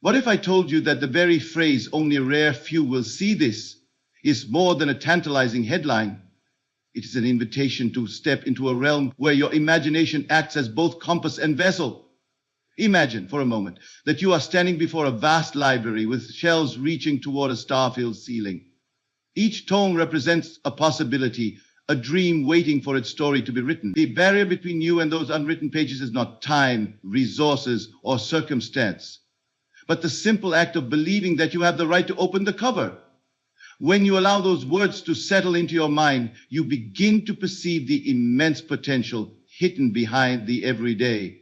What if I told you that the very phrase, "only a rare few will see this," is more than a tantalizing headline? It is an invitation to step into a realm where your imagination acts as both compass and vessel. Imagine for a moment that you are standing before a vast library with shelves reaching toward a star-filled ceiling. Each tome represents a possibility, a dream waiting for its story to be written. The barrier between you and those unwritten pages is not time, resources, or circumstance, but the simple act of believing that you have the right to open the cover. When you allow those words to settle into your mind, you begin to perceive the immense potential hidden behind the everyday.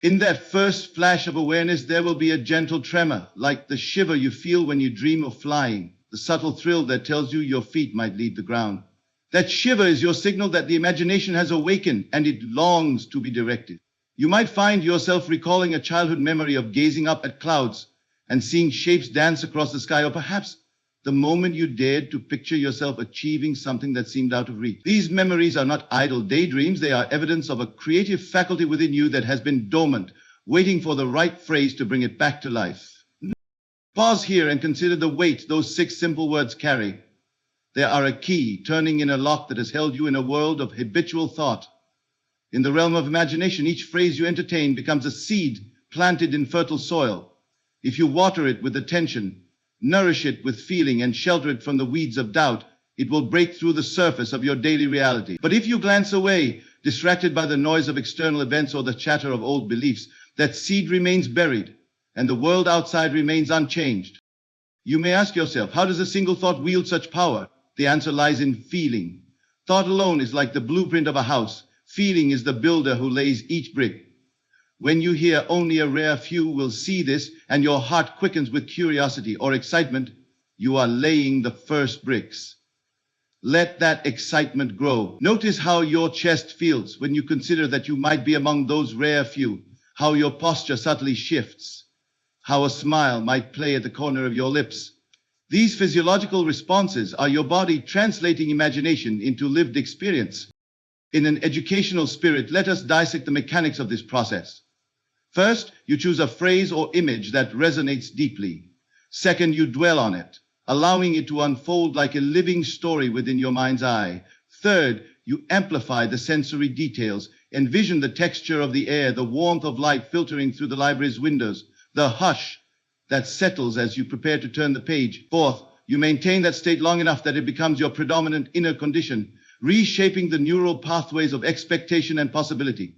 In that first flash of awareness, there will be a gentle tremor, like the shiver you feel when you dream of flying, the subtle thrill that tells you your feet might leave the ground. That shiver is your signal that the imagination has awakened and it longs to be directed. You might find yourself recalling a childhood memory of gazing up at clouds and seeing shapes dance across the sky, or perhaps the moment you dared to picture yourself achieving something that seemed out of reach. These memories are not idle daydreams. They are evidence of a creative faculty within you that has been dormant, waiting for the right phrase to bring it back to life. Pause here and consider the weight those 6 simple words carry. They are a key, turning in a lock that has held you in a world of habitual thought. In the realm of imagination, each phrase you entertain becomes a seed planted in fertile soil. If you water it with attention, nourish it with feeling, and shelter it from the weeds of doubt, it will break through the surface of your daily reality. But if you glance away, distracted by the noise of external events or the chatter of old beliefs, that seed remains buried, and the world outside remains unchanged. You may ask yourself, how does a single thought wield such power? The answer lies in feeling. Thought alone is like the blueprint of a house. Feeling is the builder who lays each brick. When you hear "only a rare few will see this," and your heart quickens with curiosity or excitement, you are laying the first bricks. Let that excitement grow. Notice how your chest feels when you consider that you might be among those rare few, how your posture subtly shifts, how a smile might play at the corner of your lips. These physiological responses are your body translating imagination into lived experience. In an educational spirit, let us dissect the mechanics of this process. First, you choose a phrase or image that resonates deeply. Second, you dwell on it, allowing it to unfold like a living story within your mind's eye. Third, you amplify the sensory details. Envision the texture of the air, the warmth of light filtering through the library's windows, the hush that settles as you prepare to turn the page. Fourth, you maintain that state long enough that it becomes your predominant inner condition, reshaping the neural pathways of expectation and possibility.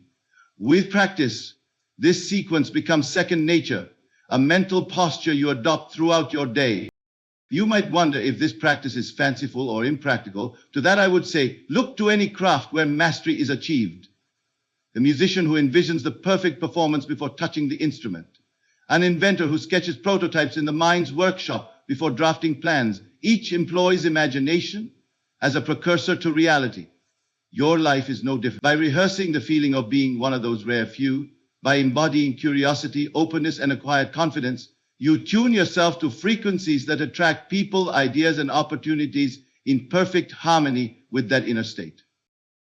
With practice, this sequence becomes second nature, a mental posture you adopt throughout your day. You might wonder if this practice is fanciful or impractical. To that I would say, look to any craft where mastery is achieved. The musician who envisions the perfect performance before touching the instrument. An inventor who sketches prototypes in the mind's workshop before drafting plans. Each employs imagination as a precursor to reality. Your life is no different. By rehearsing the feeling of being one of those rare few, by embodying curiosity, openness, and acquired confidence, you tune yourself to frequencies that attract people, ideas, and opportunities in perfect harmony with that inner state.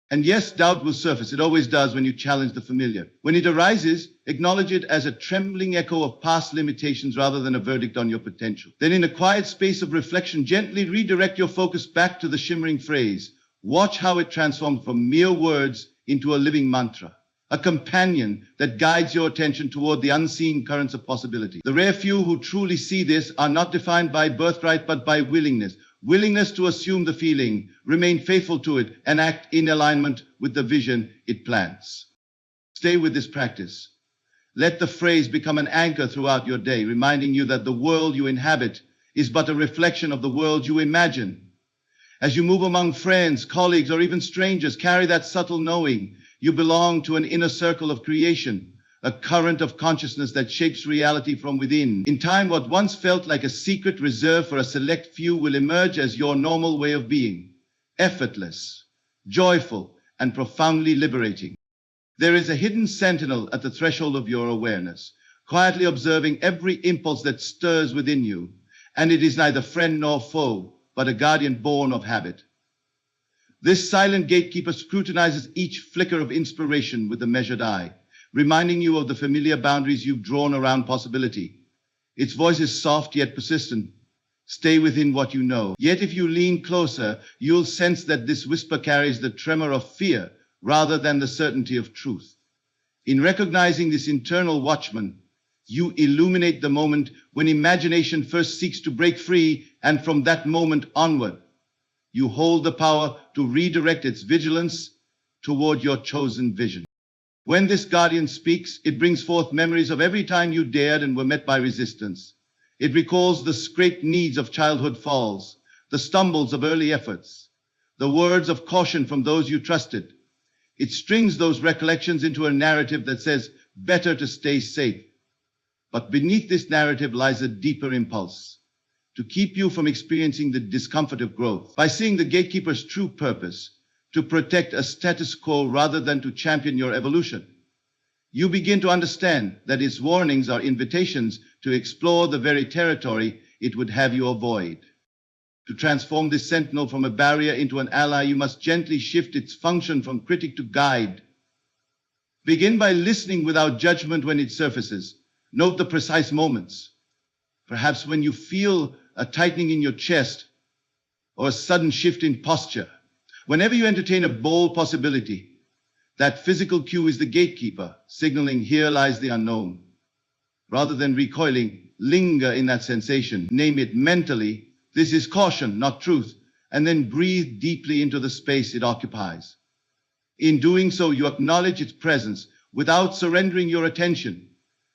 And yes, doubt will surface. It always does when you challenge the familiar. When it arises, acknowledge it as a trembling echo of past limitations rather than a verdict on your potential. Then in a quiet space of reflection, gently redirect your focus back to the shimmering phrase. Watch how it transforms from mere words into a living mantra, a companion that guides your attention toward the unseen currents of possibility. The rare few who truly see this are not defined by birthright but by willingness. Willingness to assume the feeling, remain faithful to it, and act in alignment with the vision it plants. Stay with this practice. Let the phrase become an anchor throughout your day, reminding you that the world you inhabit is but a reflection of the world you imagine. As you move among friends, colleagues, or even strangers, carry that subtle knowing. You belong to an inner circle of creation, a current of consciousness that shapes reality from within. In time, what once felt like a secret reserved for a select few will emerge as your normal way of being, effortless, joyful, and profoundly liberating. There is a hidden sentinel at the threshold of your awareness, quietly observing every impulse that stirs within you, and it is neither friend nor foe, but a guardian born of habit. This silent gatekeeper scrutinizes each flicker of inspiration with a measured eye, reminding you of the familiar boundaries you've drawn around possibility. Its voice is soft yet persistent. Stay within what you know. Yet if you lean closer, you'll sense that this whisper carries the tremor of fear rather than the certainty of truth. In recognizing this internal watchman, you illuminate the moment when imagination first seeks to break free, and from that moment onward, you hold the power to redirect its vigilance toward your chosen vision. When this guardian speaks, it brings forth memories of every time you dared and were met by resistance. It recalls the scraped knees of childhood falls, the stumbles of early efforts, the words of caution from those you trusted. It strings those recollections into a narrative that says, better to stay safe. But beneath this narrative lies a deeper impulse, to keep you from experiencing the discomfort of growth. By seeing the gatekeeper's true purpose, to protect a status quo rather than to champion your evolution, you begin to understand that its warnings are invitations to explore the very territory it would have you avoid. To transform this sentinel from a barrier into an ally, you must gently shift its function from critic to guide. Begin by listening without judgment when it surfaces. Note the precise moments. Perhaps when you feel a tightening in your chest or a sudden shift in posture. Whenever you entertain a bold possibility, that physical cue is the gatekeeper, signaling here lies the unknown. Rather than recoiling, linger in that sensation. Name it mentally. This is caution, not truth, and then breathe deeply into the space it occupies. In doing so, you acknowledge its presence without surrendering your attention,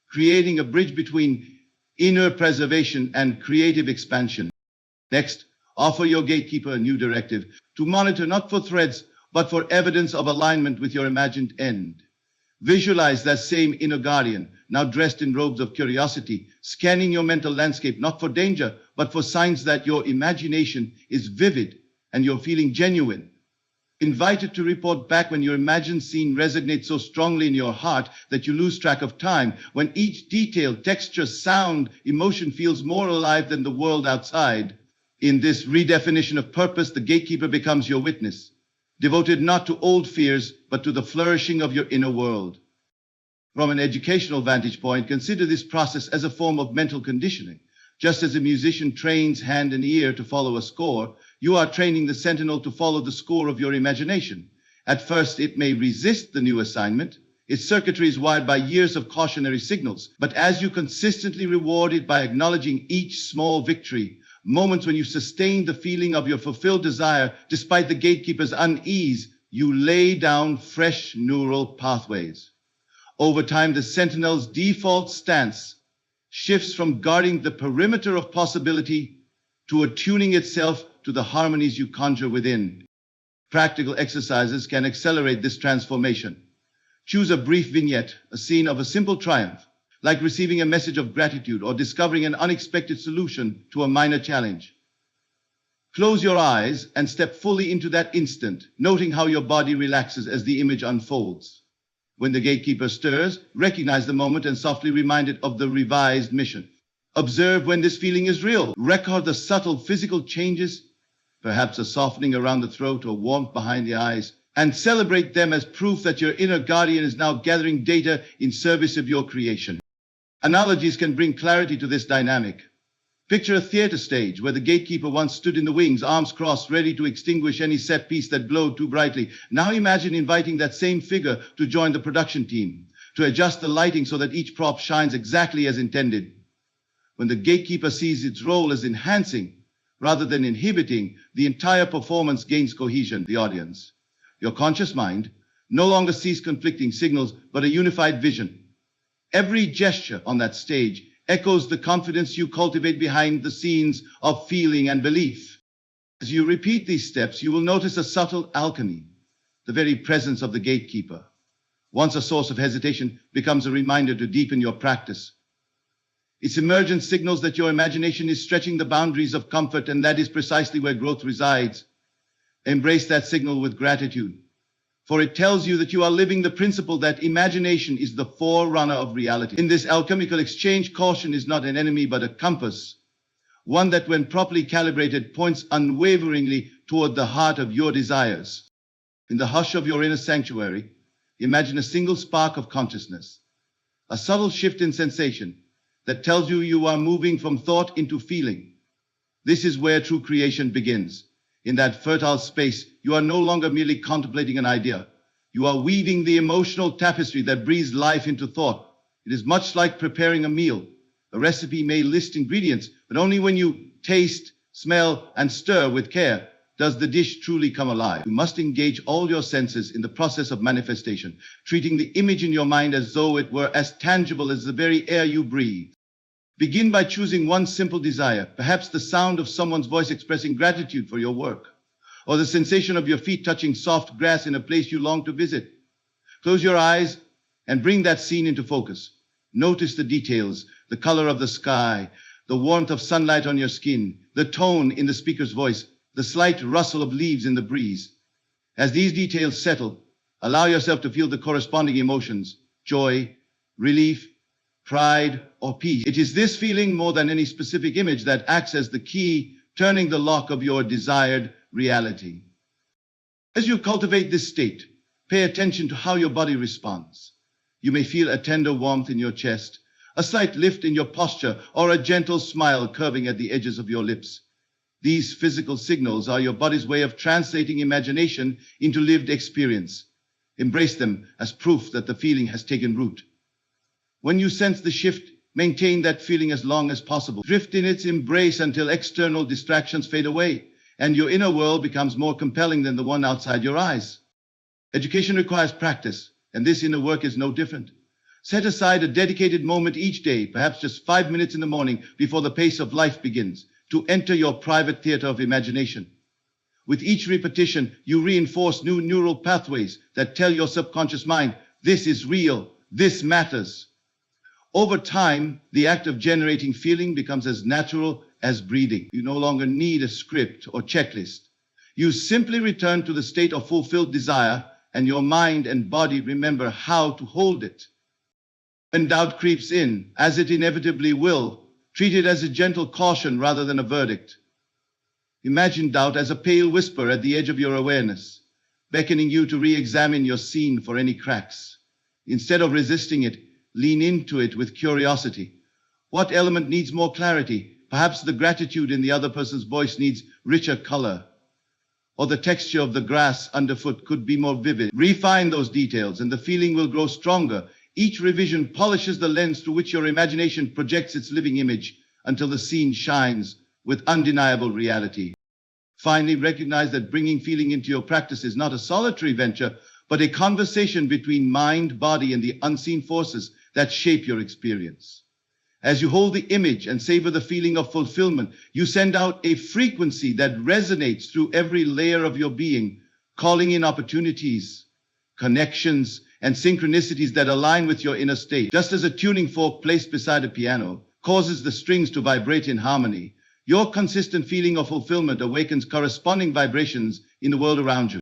creating a bridge between inner preservation and creative expansion. Next, offer your gatekeeper a new directive to monitor not for threats, but for evidence of alignment with your imagined end. Visualize that same inner guardian, now dressed in robes of curiosity, scanning your mental landscape not for danger, but for signs that your imagination is vivid and you're feeling genuine. Invite it to report back when your imagined scene resonates so strongly in your heart that you lose track of time, when each detail, texture, sound, emotion feels more alive than the world outside. In this redefinition of purpose, the gatekeeper becomes your witness, devoted not to old fears, but to the flourishing of your inner world. From an educational vantage point, consider this process as a form of mental conditioning. Just as a musician trains hand and ear to follow a score, you are training the sentinel to follow the score of your imagination. At first, it may resist the new assignment. Its circuitry is wired by years of cautionary signals. But as you consistently reward it by acknowledging each small victory, moments when you sustain the feeling of your fulfilled desire despite the gatekeeper's unease, you lay down fresh neural pathways. Over time, the sentinel's default stance shifts from guarding the perimeter of possibility to attuning itself to the harmonies you conjure within. Practical exercises can accelerate this transformation. Choose a brief vignette, a scene of a simple triumph, like receiving a message of gratitude or discovering an unexpected solution to a minor challenge. Close your eyes and step fully into that instant, noting how your body relaxes as the image unfolds. When the gatekeeper stirs, recognize the moment and softly remind it of the revised mission. Observe when this feeling is real. Record the subtle physical changes, perhaps a softening around the throat or warmth behind the eyes, and celebrate them as proof that your inner guardian is now gathering data in service of your creation. Analogies can bring clarity to this dynamic. Picture a theater stage where the gatekeeper once stood in the wings, arms crossed, ready to extinguish any set piece that glowed too brightly. Now imagine inviting that same figure to join the production team, to adjust the lighting so that each prop shines exactly as intended. When the gatekeeper sees its role as enhancing rather than inhibiting, the entire performance gains cohesion. The audience, your conscious mind, no longer sees conflicting signals, but a unified vision. Every gesture on that stage echoes the confidence you cultivate behind the scenes of feeling and belief. As you repeat these steps, you will notice a subtle alchemy. The very presence of the gatekeeper, once a source of hesitation, becomes a reminder to deepen your practice. Its emergence signals that your imagination is stretching the boundaries of comfort, and that is precisely where growth resides. Embrace that signal with gratitude, for it tells you that you are living the principle that imagination is the forerunner of reality. In this alchemical exchange, caution is not an enemy but a compass, one that when properly calibrated points unwaveringly toward the heart of your desires. In the hush of your inner sanctuary, imagine a single spark of consciousness, a subtle shift in sensation that tells you you are moving from thought into feeling. This is where true creation begins. In that fertile space, you are no longer merely contemplating an idea. You are weaving the emotional tapestry that breathes life into thought. It is much like preparing a meal. A recipe may list ingredients, but only when you taste, smell, and stir with care does the dish truly come alive. You must engage all your senses in the process of manifestation, treating the image in your mind as though it were as tangible as the very air you breathe. Begin by choosing one simple desire, perhaps the sound of someone's voice expressing gratitude for your work, or the sensation of your feet touching soft grass in a place you long to visit. Close your eyes and bring that scene into focus. Notice the details, the color of the sky, the warmth of sunlight on your skin, the tone in the speaker's voice, the slight rustle of leaves in the breeze. As these details settle, allow yourself to feel the corresponding emotions, joy, relief, pride, or peace. It is this feeling more than any specific image that acts as the key, turning the lock of your desired reality. As you cultivate this state, pay attention to how your body responds. You may feel a tender warmth in your chest, a slight lift in your posture, or a gentle smile curving at the edges of your lips. These physical signals are your body's way of translating imagination into lived experience. Embrace them as proof that the feeling has taken root. When you sense the shift, maintain that feeling as long as possible. Drift in its embrace until external distractions fade away and your inner world becomes more compelling than the one outside your eyes. Education requires practice, and this inner work is no different. Set aside a dedicated moment each day, perhaps just 5 minutes in the morning before the pace of life begins, to enter your private theater of imagination. With each repetition, you reinforce new neural pathways that tell your subconscious mind, this is real, this matters. Over time, the act of generating feeling becomes as natural as breathing. You no longer need a script or checklist. You simply return to the state of fulfilled desire, and your mind and body remember how to hold it. When doubt creeps in, as it inevitably will, treat it as a gentle caution rather than a verdict. Imagine doubt as a pale whisper at the edge of your awareness, beckoning you to re-examine your scene for any cracks. Instead of resisting it, lean into it with curiosity. What element needs more clarity? Perhaps the gratitude in the other person's voice needs richer color, or the texture of the grass underfoot could be more vivid. Refine those details and the feeling will grow stronger. Each revision polishes the lens through which your imagination projects its living image until the scene shines with undeniable reality. Finally, recognize that bringing feeling into your practice is not a solitary venture, but a conversation between mind, body, and the unseen forces that shape your experience. As you hold the image and savor the feeling of fulfillment, you send out a frequency that resonates through every layer of your being, calling in opportunities, connections, and synchronicities that align with your inner state. Just as a tuning fork placed beside a piano causes the strings to vibrate in harmony, your consistent feeling of fulfillment awakens corresponding vibrations in the world around you.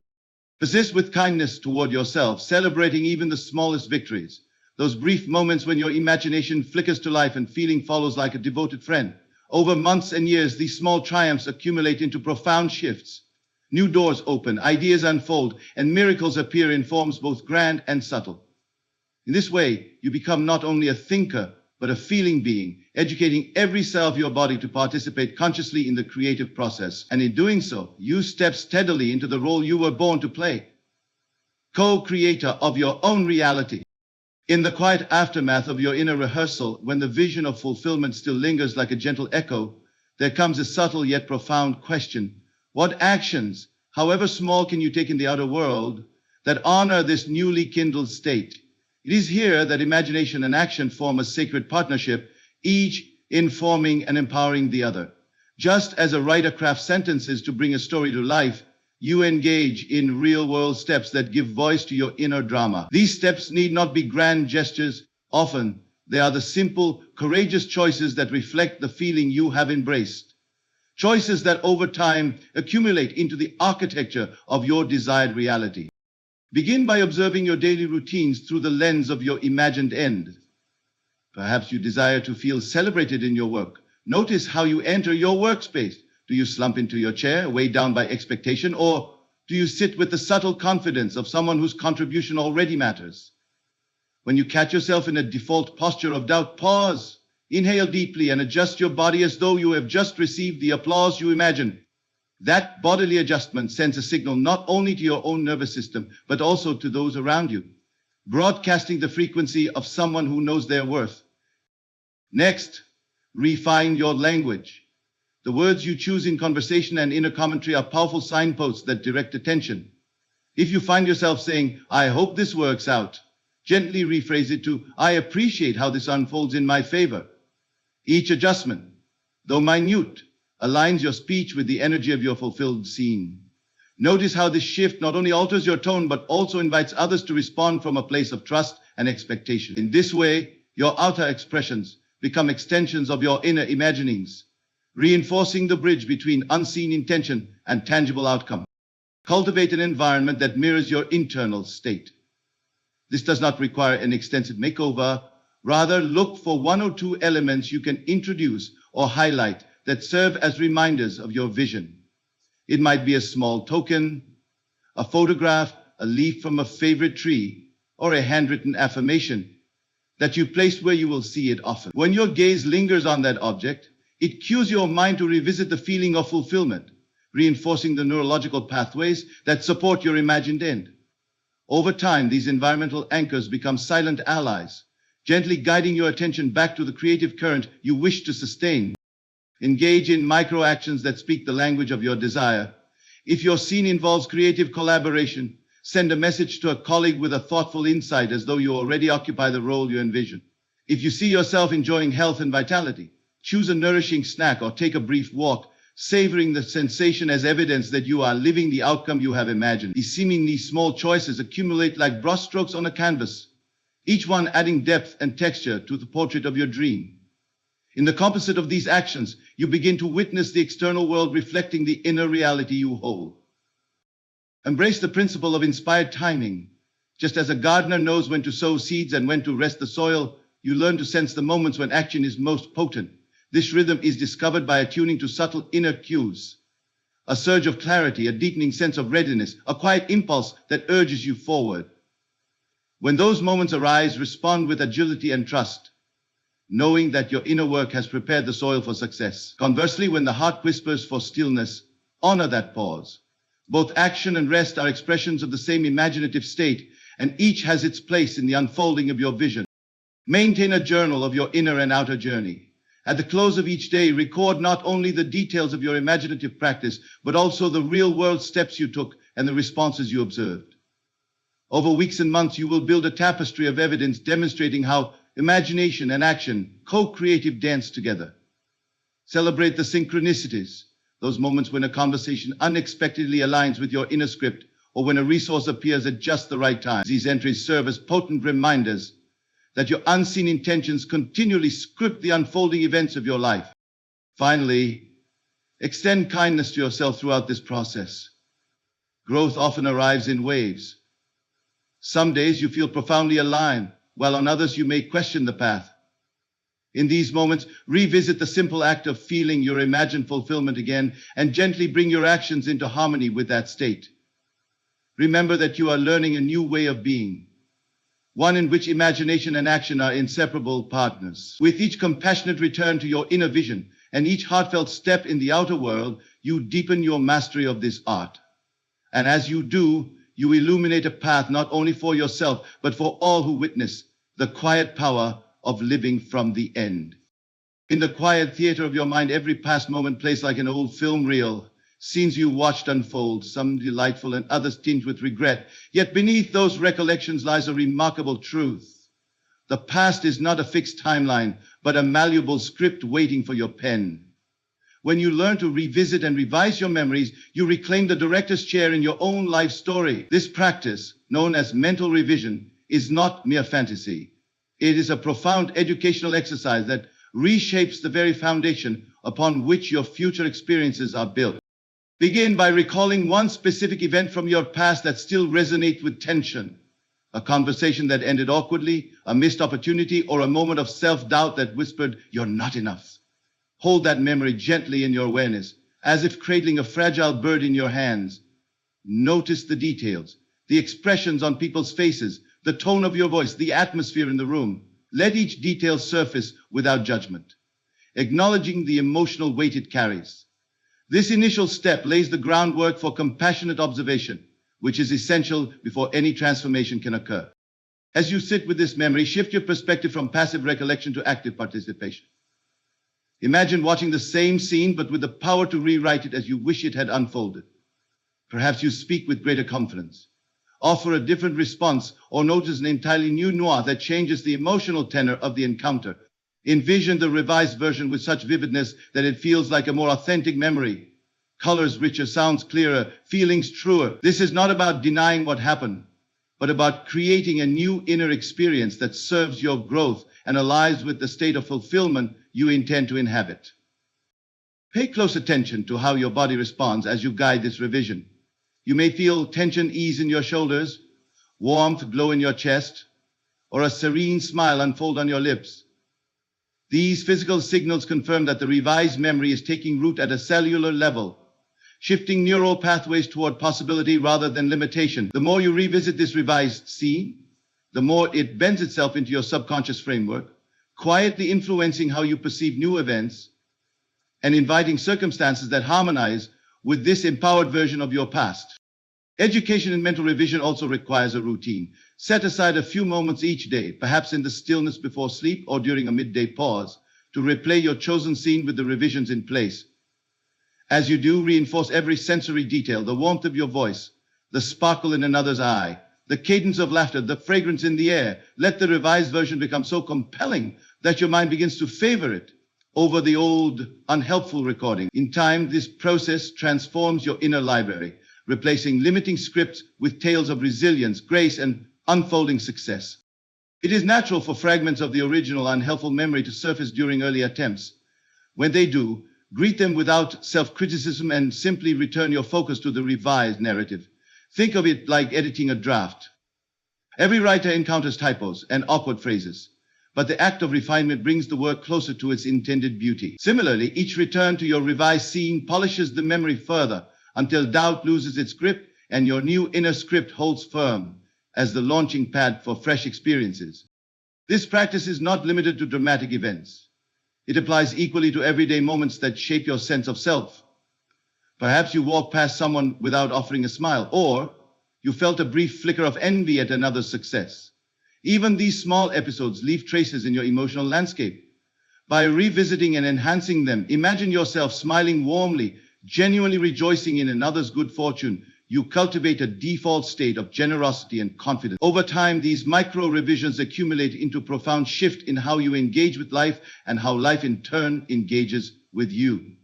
Persist with kindness toward yourself, celebrating even the smallest victories. Those brief moments when your imagination flickers to life and feeling follows like a devoted friend. Over months and years, these small triumphs accumulate into profound shifts. New doors open, ideas unfold, and miracles appear in forms both grand and subtle. In this way, you become not only a thinker, but a feeling being, educating every cell of your body to participate consciously in the creative process. And in doing so, you step steadily into the role you were born to play, co-creator of your own reality. In the quiet aftermath of your inner rehearsal, when the vision of fulfillment still lingers like a gentle echo, there comes a subtle yet profound question. What actions, however small, can you take in the outer world that honor this newly kindled state? It is here that imagination and action form a sacred partnership, each informing and empowering the other. Just as a writer crafts sentences to bring a story to life, you engage in real-world steps that give voice to your inner drama. These steps need not be grand gestures. Often, they are the simple, courageous choices that reflect the feeling you have embraced. Choices that over time accumulate into the architecture of your desired reality. Begin by observing your daily routines through the lens of your imagined end. Perhaps you desire to feel celebrated in your work. Notice how you enter your workspace. Do you slump into your chair, weighed down by expectation, or Do you sit with the subtle confidence of someone whose contribution already matters? When you catch yourself in a default posture of doubt, pause, inhale deeply, and adjust your body as though you have just received the applause you imagine. That bodily adjustment sends a signal not only to your own nervous system, but also to those around you, broadcasting the frequency of someone who knows their worth. Next, refine your language. The words you choose in conversation and inner commentary are powerful signposts that direct attention. If you find yourself saying, "I hope this works out," gently rephrase it to, "I appreciate how this unfolds in my favor." Each adjustment, though minute, aligns your speech with the energy of your fulfilled scene. Notice how this shift not only alters your tone, but also invites others to respond from a place of trust and expectation. In this way, your outer expressions become extensions of your inner imaginings, reinforcing the bridge between unseen intention and tangible outcome. Cultivate an environment that mirrors your internal state. This does not require an extensive makeover. Rather, look for one or two elements you can introduce or highlight that serve as reminders of your vision. It might be a small token, a photograph, a leaf from a favorite tree, or a handwritten affirmation that you place where you will see it often. When your gaze lingers on that object, it cues your mind to revisit the feeling of fulfillment, reinforcing the neurological pathways that support your imagined end. Over time, these environmental anchors become silent allies, gently guiding your attention back to the creative current you wish to sustain. Engage in micro-actions that speak the language of your desire. If your scene involves creative collaboration, send a message to a colleague with a thoughtful insight as though you already occupy the role you envision. If you see yourself enjoying health and vitality, choose a nourishing snack or take a brief walk, savoring the sensation as evidence that you are living the outcome you have imagined. These seemingly small choices accumulate like brushstrokes on a canvas, each one adding depth and texture to the portrait of your dream. In the composite of these actions, you begin to witness the external world reflecting the inner reality you hold. Embrace the principle of inspired timing. Just as a gardener knows when to sow seeds and when to rest the soil, you learn to sense the moments when action is most potent. This rhythm is discovered by attuning to subtle inner cues. A surge of clarity, a deepening sense of readiness, a quiet impulse that urges you forward. When those moments arise, respond with agility and trust, knowing that your inner work has prepared the soil for success. Conversely, when the heart whispers for stillness, honor that pause. Both action and rest are expressions of the same imaginative state, and each has its place in the unfolding of your vision. Maintain a journal of your inner and outer journey. At the close of each day, record not only the details of your imaginative practice, but also the real-world steps you took and the responses you observed. Over weeks and months, you will build a tapestry of evidence demonstrating how imagination and action co-creative dance together. Celebrate the synchronicities, those moments when a conversation unexpectedly aligns with your inner script or when a resource appears at just the right time. These entries serve as potent reminders that your unseen intentions continually script the unfolding events of your life. Finally, extend kindness to yourself throughout this process. Growth often arrives in waves. Some days you feel profoundly aligned, while on others you may question the path. In these moments, revisit the simple act of feeling your imagined fulfillment again and gently bring your actions into harmony with that state. Remember that you are learning a new way of being, one in which imagination and action are inseparable partners. With each compassionate return to your inner vision and each heartfelt step in the outer world, you deepen your mastery of this art. And as you do, you illuminate a path not only for yourself, but for all who witness the quiet power of living from the end. In the quiet theater of your mind, every past moment plays like an old film reel. Scenes you watched unfold, some delightful and others tinged with regret. Yet beneath those recollections lies a remarkable truth. The past is not a fixed timeline, but a malleable script waiting for your pen. When you learn to revisit and revise your memories, you reclaim the director's chair in your own life story. This practice, known as mental revision, is not mere fantasy. It is a profound educational exercise that reshapes the very foundation upon which your future experiences are built. Begin by recalling one specific event from your past that still resonates with tension. A conversation that ended awkwardly, a missed opportunity, or a moment of self-doubt that whispered, "You're not enough." Hold that memory gently in your awareness, as if cradling a fragile bird in your hands. Notice the details, the expressions on people's faces, the tone of your voice, the atmosphere in the room. Let each detail surface without judgment, acknowledging the emotional weight it carries. This initial step lays the groundwork for compassionate observation, which is essential before any transformation can occur. As you sit with this memory, shift your perspective from passive recollection to active participation. Imagine watching the same scene, but with the power to rewrite it as you wish it had unfolded. Perhaps you speak with greater confidence, offer a different response, or notice an entirely new nuance that changes the emotional tenor of the encounter. Envision the revised version with such vividness that it feels like a more authentic memory. Colors richer, sounds clearer, feelings truer. This is not about denying what happened, but about creating a new inner experience that serves your growth and aligns with the state of fulfillment you intend to inhabit. Pay close attention to how your body responds as you guide this revision. You may feel tension ease in your shoulders, warmth glow in your chest, or a serene smile unfold on your lips. These physical signals confirm that the revised memory is taking root at a cellular level, shifting neural pathways toward possibility rather than limitation. The more you revisit this revised scene, the more it bends itself into your subconscious framework, quietly influencing how you perceive new events and inviting circumstances that harmonize with this empowered version of your past. Education in mental revision also requires a routine. Set aside a few moments each day, perhaps in the stillness before sleep or during a midday pause, to replay your chosen scene with the revisions in place. As you do, reinforce every sensory detail, the warmth of your voice, the sparkle in another's eye, the cadence of laughter, the fragrance in the air. Let the revised version become so compelling that your mind begins to favor it over the old, unhelpful recording. In time, this process transforms your inner library, replacing limiting scripts with tales of resilience, grace, and unfolding success. It is natural for fragments of the original unhelpful memory to surface during early attempts. When they do, greet them without self-criticism and simply return your focus to the revised narrative. Think of it like editing a draft. Every writer encounters typos and awkward phrases, but the act of refinement brings the work closer to its intended beauty. Similarly, each return to your revised scene polishes the memory further until doubt loses its grip and your new inner script holds firm as the launching pad for fresh experiences. This practice is not limited to dramatic events. It applies equally to everyday moments that shape your sense of self. Perhaps you walk past someone without offering a smile, or you felt a brief flicker of envy at another's success. Even these small episodes leave traces in your emotional landscape. By revisiting and enhancing them, imagine yourself smiling warmly, genuinely rejoicing in another's good fortune. You cultivate a default state of generosity and confidence. Over time, these micro revisions accumulate into a profound shift in how you engage with life and how life in turn engages with you.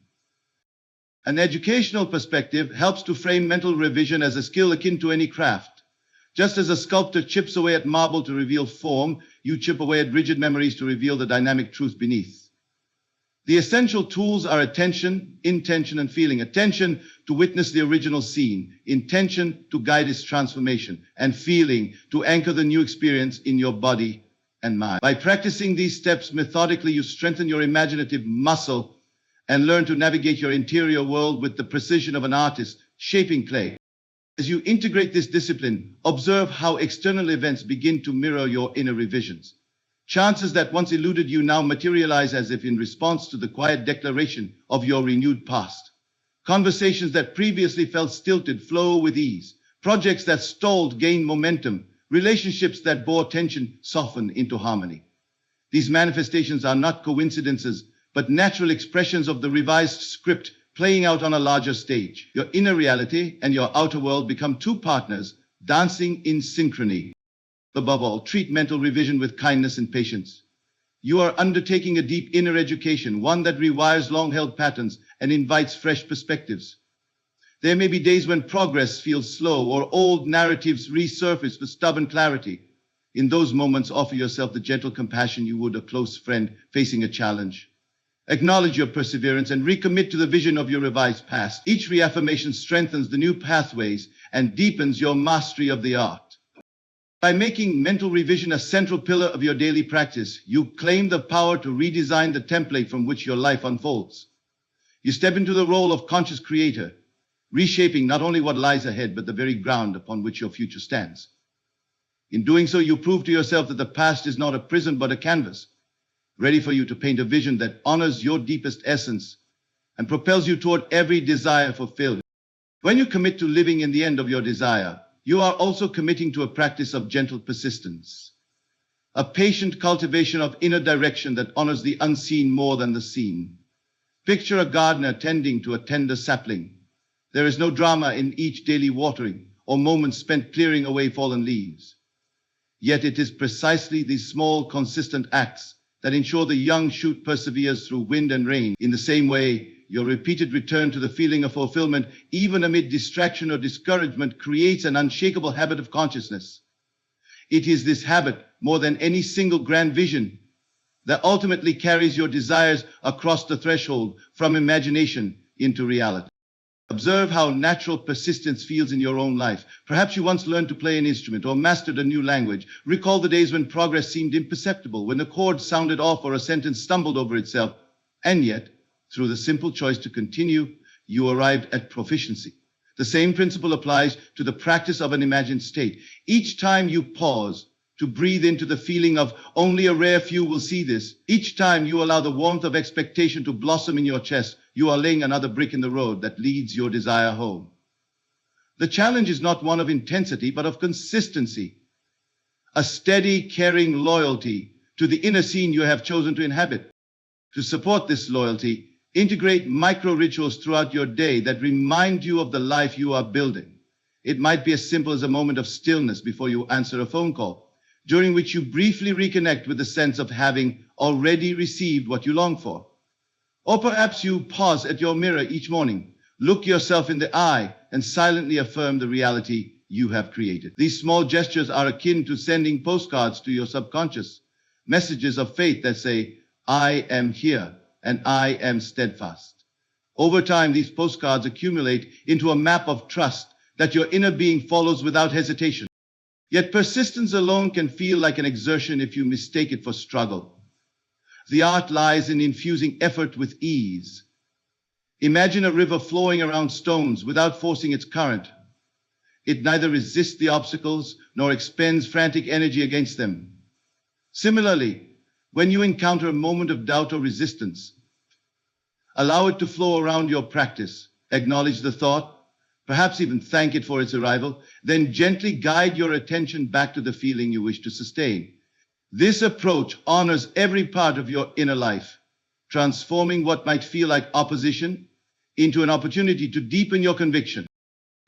An educational perspective helps to frame mental revision as a skill akin to any craft. Just as a sculptor chips away at marble to reveal form, you chip away at rigid memories to reveal the dynamic truth beneath. The essential tools are attention, intention, and feeling. Attention to witness the original scene, intention to guide its transformation, and feeling to anchor the new experience in your body and mind. By practicing these steps methodically, you strengthen your imaginative muscle and learn to navigate your interior world with the precision of an artist shaping clay. As you integrate this discipline, observe how external events begin to mirror your inner revisions. Chances that once eluded you now materialize as if in response to the quiet declaration of your renewed past. Conversations that previously felt stilted flow with ease. Projects that stalled gain momentum. Relationships that bore tension soften into harmony. These manifestations are not coincidences, but natural expressions of the revised script playing out on a larger stage. Your inner reality and your outer world become two partners, dancing in synchrony. Above all, treat mental revision with kindness and patience. You are undertaking a deep inner education, one that rewires long-held patterns and invites fresh perspectives. There may be days when progress feels slow or old narratives resurface with stubborn clarity. In those moments, offer yourself the gentle compassion you would a close friend facing a challenge. Acknowledge your perseverance and recommit to the vision of your revised past. Each reaffirmation strengthens the new pathways and deepens your mastery of the art. By making mental revision a central pillar of your daily practice, you claim the power to redesign the template from which your life unfolds. You step into the role of conscious creator, reshaping not only what lies ahead, but the very ground upon which your future stands. In doing so, you prove to yourself that the past is not a prison, but a canvas, ready for you to paint a vision that honors your deepest essence and propels you toward every desire fulfilled. When you commit to living in the end of your desire, you are also committing to a practice of gentle persistence, a patient cultivation of inner direction that honors the unseen more than the seen. Picture a gardener tending to a tender sapling. There is no drama in each daily watering or moments spent clearing away fallen leaves. Yet it is precisely these small, consistent acts that ensure the young shoot perseveres through wind and rain. In the same way, your repeated return to the feeling of fulfillment, even amid distraction or discouragement, creates an unshakable habit of consciousness. It is this habit, more than any single grand vision, that ultimately carries your desires across the threshold from imagination into reality. Observe how natural persistence feels in your own life. Perhaps you once learned to play an instrument or mastered a new language. Recall the days when progress seemed imperceptible, when a chord sounded off or a sentence stumbled over itself. And yet, through the simple choice to continue, you arrived at proficiency. The same principle applies to the practice of an imagined state. Each time you pause to breathe into the feeling of only a rare few will see this, each time you allow the warmth of expectation to blossom in your chest, you are laying another brick in the road that leads your desire home. The challenge is not one of intensity, but of consistency. A steady, caring loyalty to the inner scene you have chosen to inhabit. To support this loyalty, integrate micro-rituals throughout your day that remind you of the life you are building. It might be as simple as a moment of stillness before you answer a phone call, during which you briefly reconnect with the sense of having already received what you long for. Or perhaps you pause at your mirror each morning, look yourself in the eye, and silently affirm the reality you have created. These small gestures are akin to sending postcards to your subconscious, messages of faith that say, "I am here and I am steadfast." Over time, these postcards accumulate into a map of trust that your inner being follows without hesitation. Yet persistence alone can feel like an exertion if you mistake it for struggle. The art lies in infusing effort with ease. Imagine a river flowing around stones without forcing its current. It neither resists the obstacles nor expends frantic energy against them. Similarly, when you encounter a moment of doubt or resistance, allow it to flow around your practice. Acknowledge the thought, perhaps even thank it for its arrival, then gently guide your attention back to the feeling you wish to sustain. This approach honors every part of your inner life, transforming what might feel like opposition into an opportunity to deepen your conviction.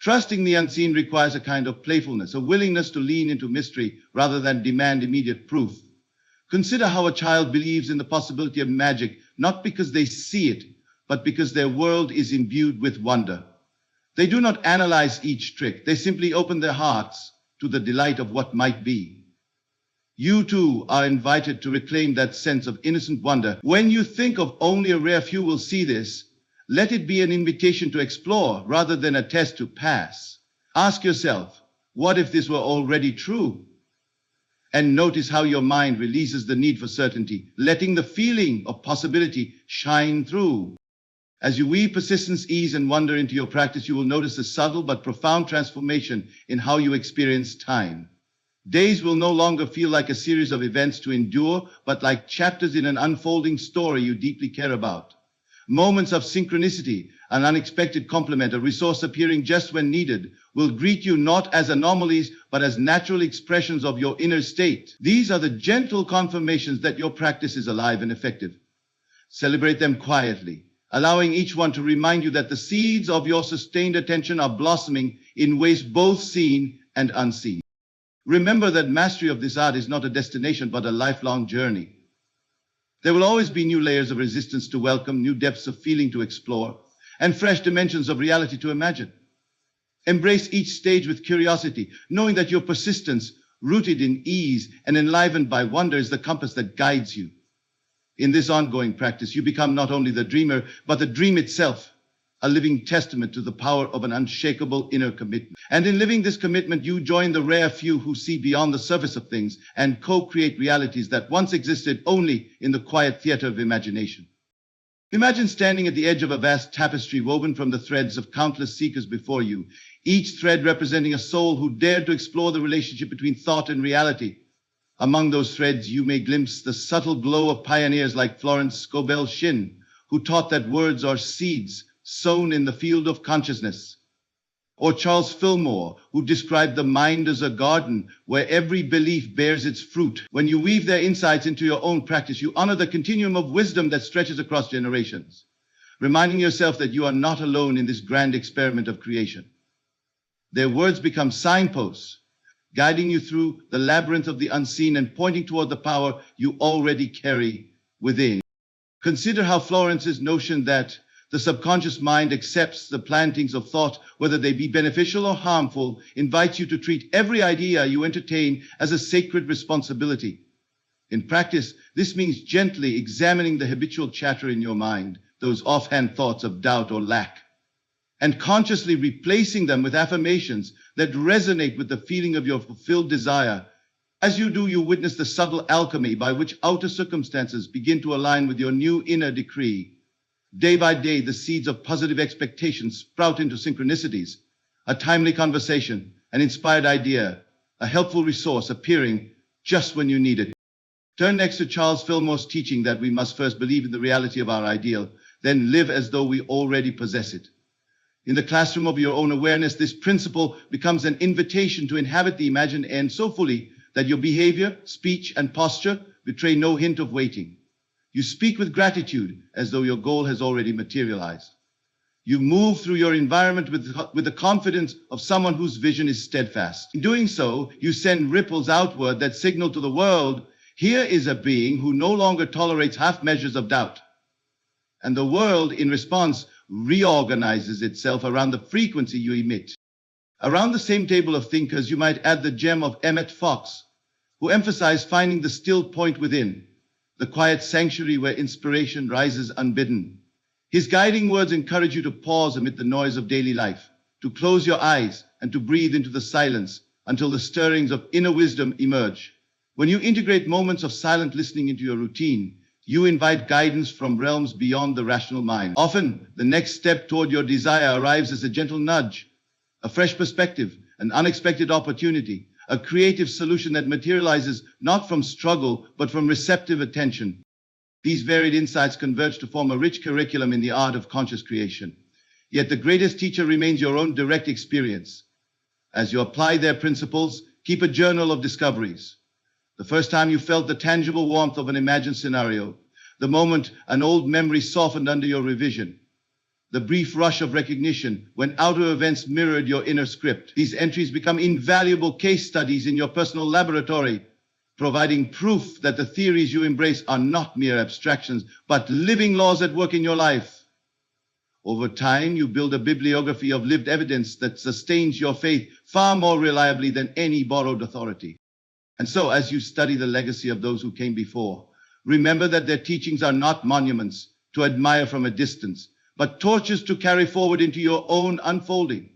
Trusting the unseen requires a kind of playfulness, a willingness to lean into mystery rather than demand immediate proof. Consider how a child believes in the possibility of magic, not because they see it, but because their world is imbued with wonder. They do not analyze each trick. They simply open their hearts to the delight of what might be. You too are invited to reclaim that sense of innocent wonder. When you think of only a rare few will see this, let it be an invitation to explore rather than a test to pass. Ask yourself, what if this were already true? And notice how your mind releases the need for certainty, letting the feeling of possibility shine through. As you weave persistence, ease, and wonder into your practice, you will notice a subtle but profound transformation in how you experience time. Days will no longer feel like a series of events to endure, but like chapters in an unfolding story you deeply care about. Moments of synchronicity, an unexpected compliment, a resource appearing just when needed, will greet you not as anomalies, but as natural expressions of your inner state. These are the gentle confirmations that your practice is alive and effective. Celebrate them quietly, allowing each one to remind you that the seeds of your sustained attention are blossoming in ways both seen and unseen. Remember that mastery of this art is not a destination, but a lifelong journey. There will always be new layers of resistance to welcome, new depths of feeling to explore, and fresh dimensions of reality to imagine. Embrace each stage with curiosity, knowing that your persistence, rooted in ease and enlivened by wonder, is the compass that guides you. In this ongoing practice, you become not only the dreamer, but the dream itself, a living testament to the power of an unshakable inner commitment. And in living this commitment, you join the rare few who see beyond the surface of things and co-create realities that once existed only in the quiet theater of imagination. Imagine standing at the edge of a vast tapestry woven from the threads of countless seekers before you, each thread representing a soul who dared to explore the relationship between thought and reality. Among those threads, you may glimpse the subtle glow of pioneers like Florence Scovel Shinn, who taught that words are seeds sown in the field of consciousness. Or Charles Fillmore, who described the mind as a garden where every belief bears its fruit. When you weave their insights into your own practice, you honor the continuum of wisdom that stretches across generations, reminding yourself that you are not alone in this grand experiment of creation. Their words become signposts, guiding you through the labyrinth of the unseen and pointing toward the power you already carry within. Consider how Florence's notion that the subconscious mind accepts the plantings of thought, whether they be beneficial or harmful, invites you to treat every idea you entertain as a sacred responsibility. In practice, this means gently examining the habitual chatter in your mind, those offhand thoughts of doubt or lack, and consciously replacing them with affirmations that resonate with the feeling of your fulfilled desire. As you do, you witness the subtle alchemy by which outer circumstances begin to align with your new inner decree. Day by day, the seeds of positive expectations sprout into synchronicities, a timely conversation, an inspired idea, a helpful resource appearing just when you need it. Turn next to Charles Fillmore's teaching that we must first believe in the reality of our ideal, then live as though we already possess it. In the classroom of your own awareness, this principle becomes an invitation to inhabit the imagined end so fully that your behavior, speech, and posture betray no hint of waiting. You speak with gratitude as though your goal has already materialized. You move through your environment with the confidence of someone whose vision is steadfast. In doing so, you send ripples outward that signal to the world, here is a being who no longer tolerates half measures of doubt. And the world, in response, reorganizes itself around the frequency you emit. Around the same table of thinkers, you might add the gem of Emmett Fox, who emphasized finding the still point within, the quiet sanctuary where inspiration rises unbidden. His guiding words encourage you to pause amid the noise of daily life, to close your eyes and to breathe into the silence until the stirrings of inner wisdom emerge. When you integrate moments of silent listening into your routine, you invite guidance from realms beyond the rational mind. Often, the next step toward your desire arrives as a gentle nudge, a fresh perspective, an unexpected opportunity, a creative solution that materializes not from struggle, but from receptive attention. These varied insights converge to form a rich curriculum in the art of conscious creation. Yet the greatest teacher remains your own direct experience. As you apply their principles, keep a journal of discoveries. The first time you felt the tangible warmth of an imagined scenario, the moment an old memory softened under your revision, the brief rush of recognition when outer events mirrored your inner script. These entries become invaluable case studies in your personal laboratory, providing proof that the theories you embrace are not mere abstractions, but living laws at work in your life. Over time, you build a bibliography of lived evidence that sustains your faith far more reliably than any borrowed authority. And so, as you study the legacy of those who came before, remember that their teachings are not monuments to admire from a distance, but torches to carry forward into your own unfolding.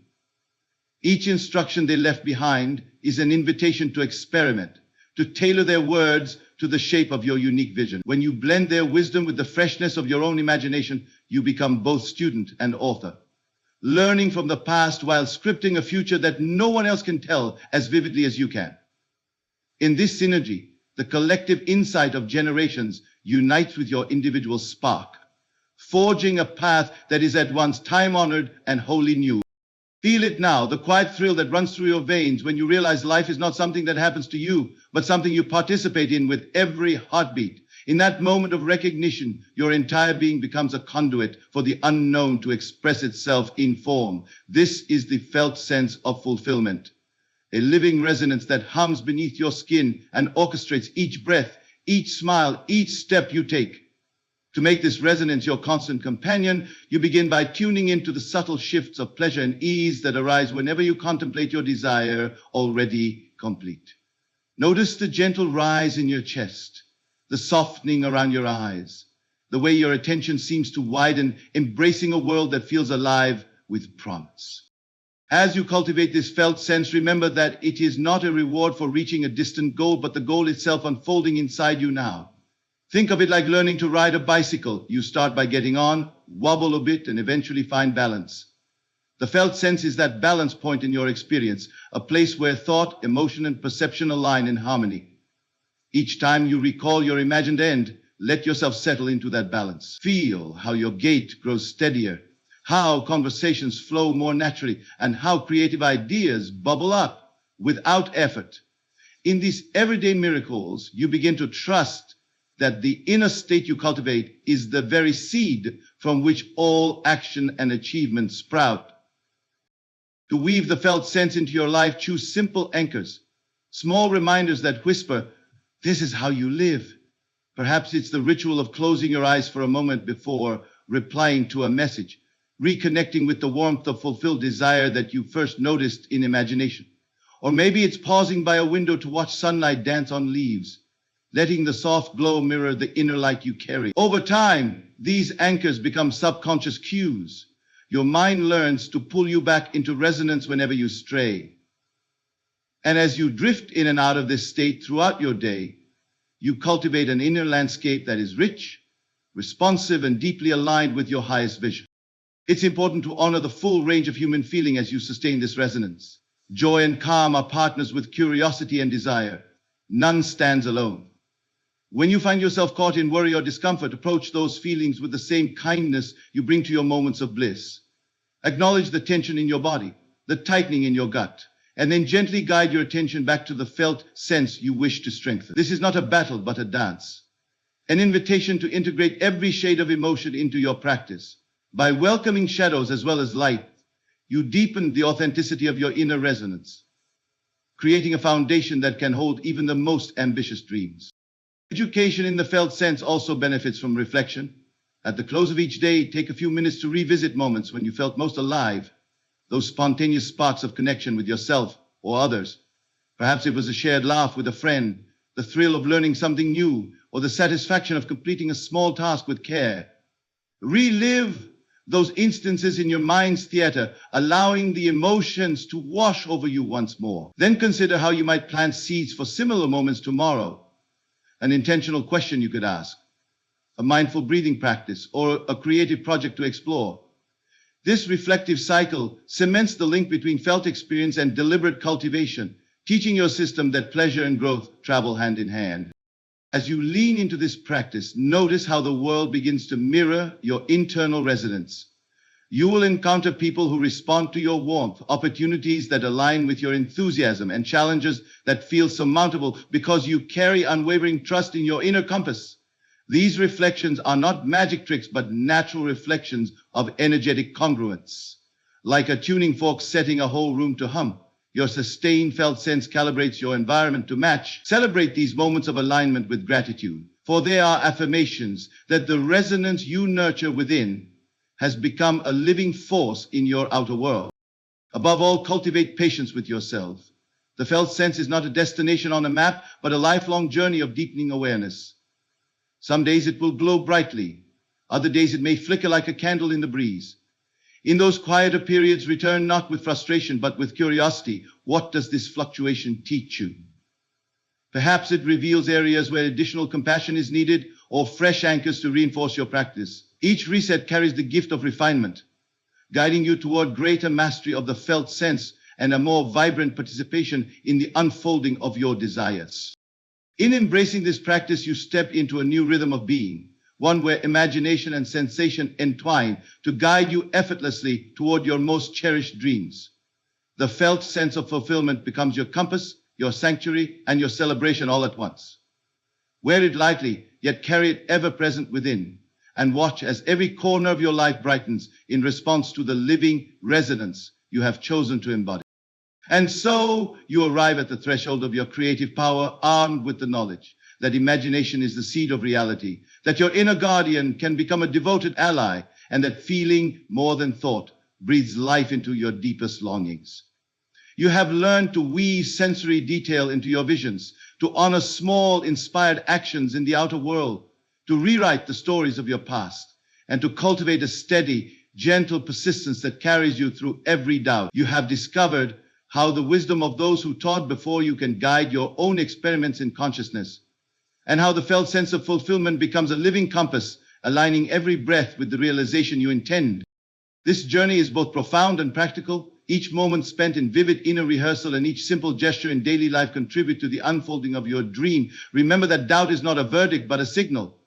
Each instruction they left behind is an invitation to experiment, to tailor their words to the shape of your unique vision. When you blend their wisdom with the freshness of your own imagination, you become both student and author, learning from the past while scripting a future that no one else can tell as vividly as you can. In this synergy, the collective insight of generations unites with your individual spark, forging a path that is at once time-honored and wholly new. Feel it now, the quiet thrill that runs through your veins when you realize life is not something that happens to you, but something you participate in with every heartbeat. In that moment of recognition, your entire being becomes a conduit for the unknown to express itself in form. This is the felt sense of fulfillment, a living resonance that hums beneath your skin and orchestrates each breath, each smile, each step you take. To make this resonance your constant companion, you begin by tuning into the subtle shifts of pleasure and ease that arise whenever you contemplate your desire already complete. Notice the gentle rise in your chest, the softening around your eyes, the way your attention seems to widen, embracing a world that feels alive with promise. As you cultivate this felt sense, remember that it is not a reward for reaching a distant goal, but the goal itself unfolding inside you now. Think of it like learning to ride a bicycle. You start by getting on, wobble a bit, and eventually find balance. The felt sense is that balance point in your experience, a place where thought, emotion, and perception align in harmony. Each time you recall your imagined end, let yourself settle into that balance. Feel how your gait grows steadier, how conversations flow more naturally, and how creative ideas bubble up without effort. In these everyday miracles, you begin to trust that the inner state you cultivate is the very seed from which all action and achievement sprout. To weave the felt sense into your life, choose simple anchors, small reminders that whisper, "This is how you live." Perhaps it's the ritual of closing your eyes for a moment before replying to a message, reconnecting with the warmth of fulfilled desire that you first noticed in imagination. Or maybe it's pausing by a window to watch sunlight dance on leaves, letting the soft glow mirror the inner light you carry. Over time, these anchors become subconscious cues. Your mind learns to pull you back into resonance whenever you stray. And as you drift in and out of this state throughout your day, you cultivate an inner landscape that is rich, responsive, and deeply aligned with your highest vision. It's important to honor the full range of human feeling as you sustain this resonance. Joy and calm are partners with curiosity and desire. None stands alone. When you find yourself caught in worry or discomfort, approach those feelings with the same kindness you bring to your moments of bliss. Acknowledge the tension in your body, the tightening in your gut, and then gently guide your attention back to the felt sense you wish to strengthen. This is not a battle, but a dance, an invitation to integrate every shade of emotion into your practice. By welcoming shadows as well as light, you deepen the authenticity of your inner resonance, creating a foundation that can hold even the most ambitious dreams. Education in the felt sense also benefits from reflection. At the close of each day, take a few minutes to revisit moments when you felt most alive, those spontaneous sparks of connection with yourself or others. Perhaps it was a shared laugh with a friend, the thrill of learning something new, or the satisfaction of completing a small task with care. Relive those instances in your mind's theater, allowing the emotions to wash over you once more. Then consider how you might plant seeds for similar moments tomorrow. An intentional question you could ask, a mindful breathing practice, or a creative project to explore. This reflective cycle cements the link between felt experience and deliberate cultivation, teaching your system that pleasure and growth travel hand in hand. As you lean into this practice, notice how the world begins to mirror your internal resonance. You will encounter people who respond to your warmth, opportunities that align with your enthusiasm, and challenges that feel surmountable because you carry unwavering trust in your inner compass. These reflections are not magic tricks, but natural reflections of energetic congruence. Like a tuning fork setting a whole room to hum, your sustained felt sense calibrates your environment to match. Celebrate these moments of alignment with gratitude, for they are affirmations that the resonance you nurture within has become a living force in your outer world. Above all, cultivate patience with yourself. The felt sense is not a destination on a map, but a lifelong journey of deepening awareness. Some days it will glow brightly. Other days it may flicker like a candle in the breeze. In those quieter periods, return not with frustration, but with curiosity. What does this fluctuation teach you? Perhaps it reveals areas where additional compassion is needed, or fresh anchors to reinforce your practice. Each reset carries the gift of refinement, guiding you toward greater mastery of the felt sense and a more vibrant participation in the unfolding of your desires. In embracing this practice, you step into a new rhythm of being, one where imagination and sensation entwine to guide you effortlessly toward your most cherished dreams. The felt sense of fulfillment becomes your compass, your sanctuary, and your celebration all at once. Wear it lightly, yet carry it ever present within, and watch as every corner of your life brightens in response to the living resonance you have chosen to embody. And so you arrive at the threshold of your creative power, armed with the knowledge that imagination is the seed of reality, that your inner guardian can become a devoted ally, and that feeling more than thought breathes life into your deepest longings. You have learned to weave sensory detail into your visions, to honor small inspired actions in the outer world, to rewrite the stories of your past, and to cultivate a steady, gentle persistence that carries you through every doubt. You have discovered how the wisdom of those who taught before you can guide your own experiments in consciousness. and how the felt sense of fulfillment becomes a living compass, aligning every breath with the realization you intend. This journey is both profound and practical. Each moment spent in vivid inner rehearsal and each simple gesture in daily life contribute to the unfolding of your dream. Remember that doubt is not a verdict, but a signal.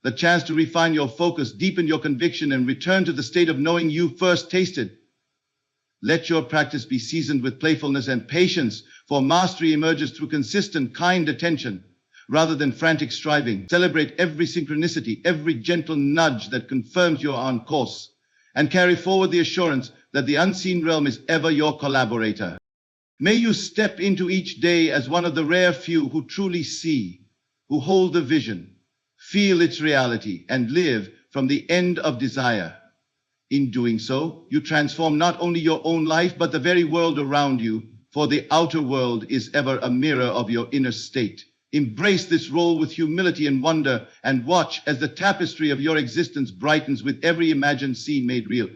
The chance to refine your focus, deepen your conviction, and return to the state of knowing you first tasted. Let your practice be seasoned with playfulness and patience, for mastery emerges through consistent, kind attention, rather than frantic striving. Celebrate every synchronicity, every gentle nudge that confirms you are on course, and carry forward the assurance that the unseen realm is ever your collaborator. May you step into each day as one of the rare few who truly see, who hold the vision, feel its reality, and live from the end of desire. In doing so, you transform not only your own life, but the very world around you, for the outer world is ever a mirror of your inner state. Embrace this role with humility and wonder, and watch as the tapestry of your existence brightens with every imagined scene made real.